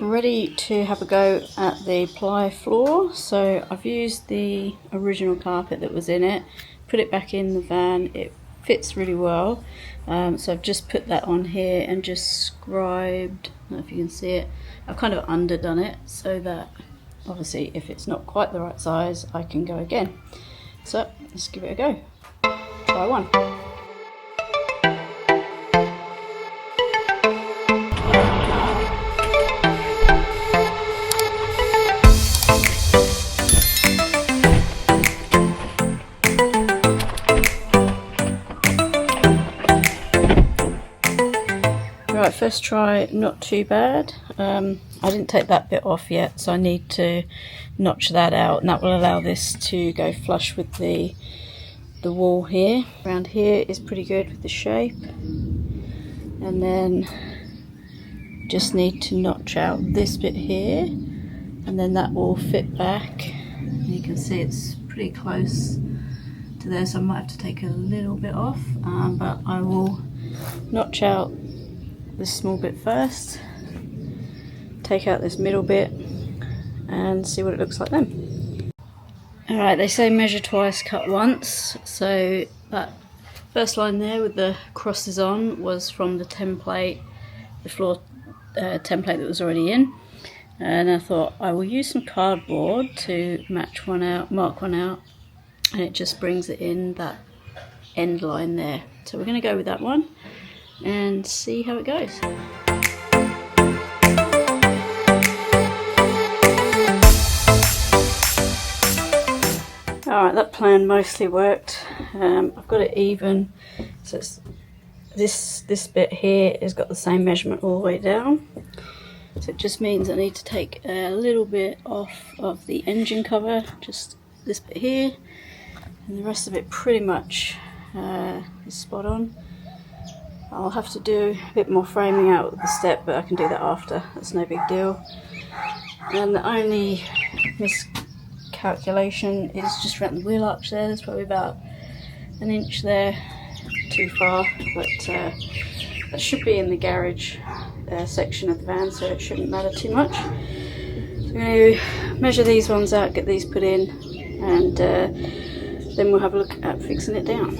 I'm ready to have a go at the ply floor. So I've used the original carpet that was in it, put it back in the van. It fits really well. So I've just put that on here and just scribed, I don't know if you can see it, I've kind of underdone it so that obviously if it's not quite the right size I can go again. So let's give it a go. Try one. Right, first try, not too bad. I didn't take that bit off yet, so I need to notch that out, and that will allow this to go flush with the wall here. Around here is pretty good with the shape, and then just need to notch out this bit here, and then that will fit back. And you can see it's pretty close to there, so I might have to take a little bit off, but I will notch out this small bit first, take out this middle bit and see what it looks like then. Alright, they say measure twice, cut once, so that first line there with the crosses on was from the template, the floor template that was already in, and I thought I will use some cardboard to match one out, mark one out, and it just brings it in that end line there. So we're going to go with that one and see how it goes. Alright, that plan mostly worked. I've got it even, so it's this bit here has got the same measurement all the way down. So it just means I need to take a little bit off of the engine cover, just this bit here, and the rest of it pretty much is spot on. I'll have to do a bit more framing out with the step, but I can do that after, that's no big deal. And the only miscalculation is just around the wheel arch there. There's probably about an inch there too far, but that should be in the garage section of the van, so it shouldn't matter too much. So I'm going to measure these ones out, get these put in, and then we'll have a look at fixing it down.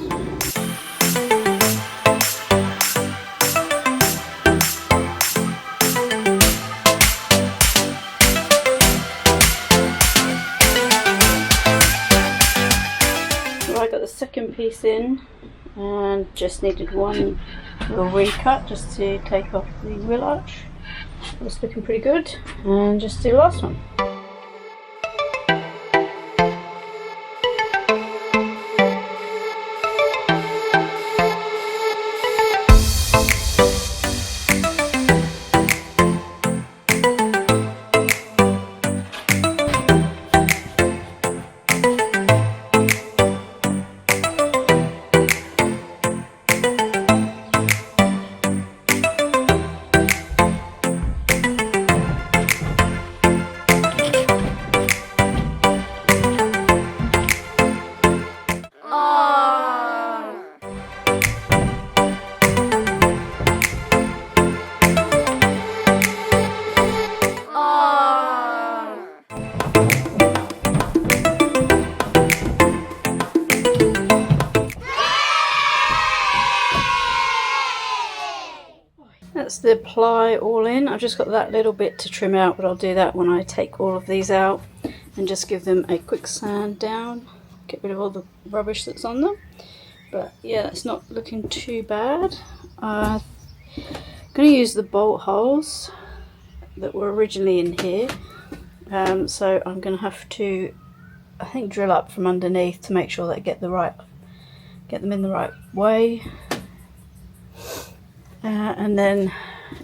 Second piece in, and just needed one little recut just to take off the wheel arch. It's looking pretty good, and just do the last one. That's the ply all in. I've just got that little bit to trim out, but I'll do that when I take all of these out and just give them a quick sand down, get rid of all the rubbish that's on them. But yeah, it's not looking too bad. I'm going to use the bolt holes that were originally in here, so I'm going to have to, I think, drill up from underneath to make sure that I get them in the right way. And then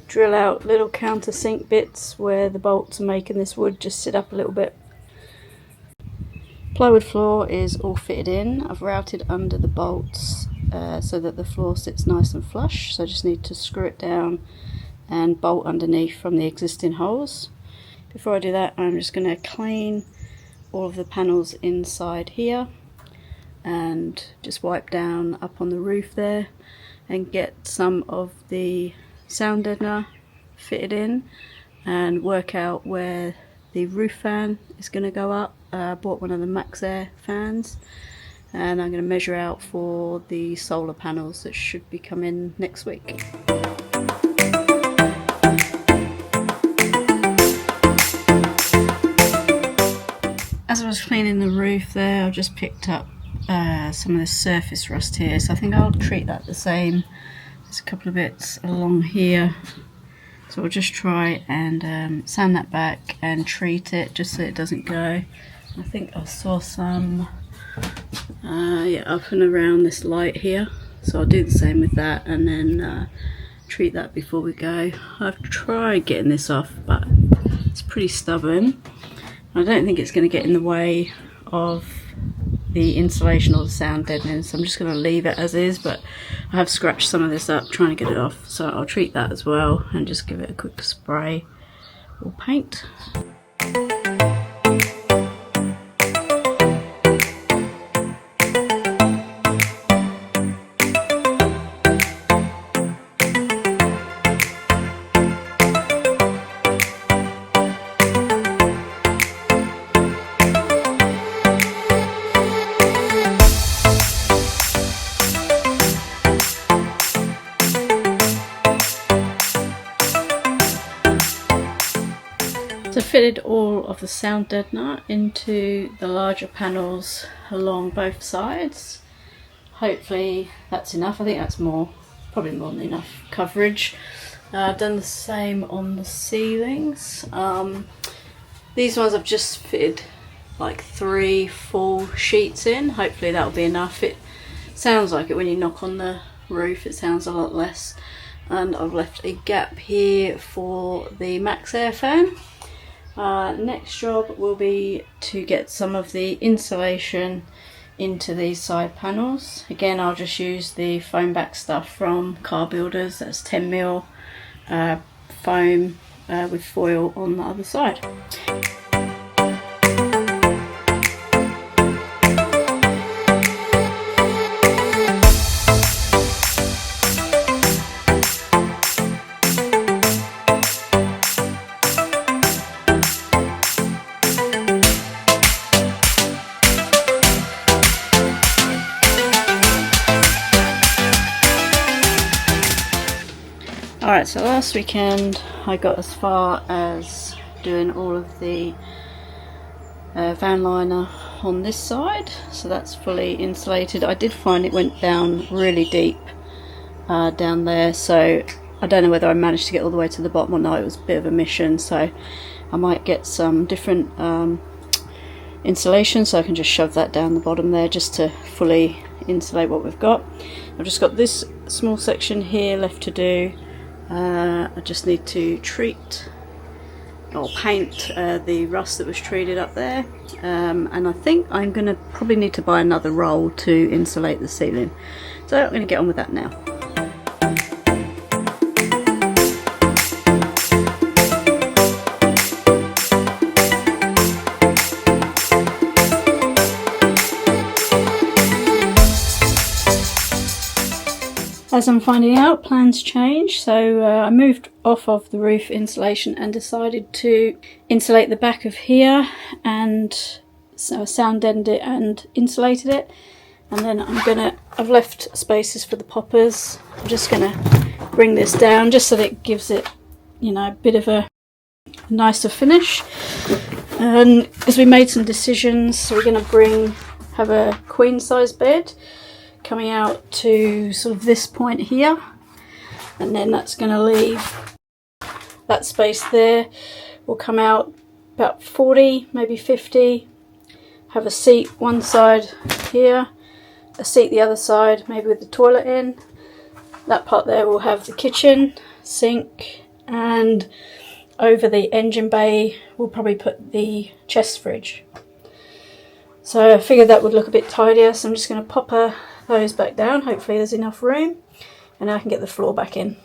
drill out little countersink bits where the bolts are making this wood just sit up a little bit. Plywood floor is all fitted in. I've routed under the bolts so that the floor sits nice and flush, so I just need to screw it down and bolt underneath from the existing holes. Before I do that, I'm just going to clean all of the panels inside here and just wipe down up on the roof there and get some of the sound deadener fitted in, and work out where the roof fan is going to go up. I bought one of the Max Air fans, and I'm going to measure out for the solar panels that should be coming next week. As I was cleaning the roof there, I just picked up some of the surface rust here, so I think I'll treat that the same. There's a couple of bits along here, so I'll just try and sand that back and treat it just so it doesn't go. I think I saw some up and around this light here, so I'll do the same with that and then treat that before we go. I've tried getting this off, but it's pretty stubborn. I don't think it's going to get in the way of the insulation or the sound deadening, so I'm just going to leave it as is, but I have scratched some of this up trying to get it off, so I'll treat that as well and just give it a quick spray or paint. So I fitted all of the sound deadener into the larger panels along both sides. Hopefully that's enough. I think that's probably more than enough coverage. I've done the same on the ceilings. These ones I've just fitted like 3 full sheets in. Hopefully that'll be enough. It sounds like it when you knock on the roof, it sounds a lot less. And I've left a gap here for the Max Air fan. Next job will be to get some of the insulation into these side panels. Again, I'll just use the foam back stuff from Car Builders. That's 10mm foam with foil on the other side. Alright, so last weekend I got as far as doing all of the van liner on this side, so that's fully insulated. I did find it went down really deep down there, so I don't know whether I managed to get all the way to the bottom or not. It was a bit of a mission, so I might get some different insulation so I can just shove that down the bottom there just to fully insulate what we've got. I've just got this small section here left to do. I just need to treat or paint the rust that was treated up there, and I think I'm going to probably need to buy another roll to insulate the ceiling, so I'm going to get on with that now. As I'm finding out, plans change, so I moved off of the roof insulation and decided to insulate the back of here, and so sound deadened it and insulated it. And then I've left spaces for the poppers. I'm just gonna bring this down just so that it gives it, you know, a bit of a nicer finish. And because we made some decisions, so we're gonna have a queen size bed coming out to sort of this point here, and then that's going to leave that space there. Will come out about 40, maybe 50. Have a seat one side here, a seat the other side, maybe with the toilet in. That part there will have the kitchen, sink, and over the engine bay we'll probably put the chest fridge. So I figured that would look a bit tidier, so I'm just going to pop those back down. Hopefully there's enough room, and I can get the floor back in.